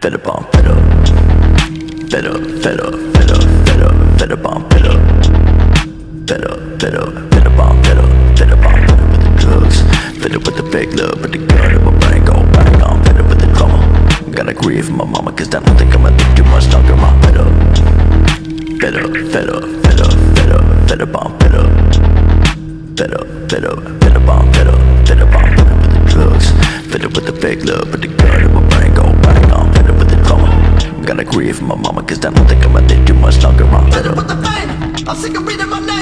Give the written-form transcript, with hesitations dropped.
fed up on fed up, fed up, fed up, fed up, fed up, fed up on fed up, fed up, fed up, fed up on fed up, fed up on fed up with the drugs, fed up with the fake love, but the gun in my brain go bang on, fed up with the drama. Gotta grieve my mama, cause I don't think I'ma live too much longer. I'm fed up, fed up, fed up, fed up, fed up, fed up on fed up, fed up, fed up, fed up on fed up, fed up on fed up with the drugs, fed up with the fake love, but the gun in my brain go bang on, fed up with the drama. Gotta grieve my mama, cause I don't think I'ma live too much longer. I'm fed up with the pain, I'm sick of reading my name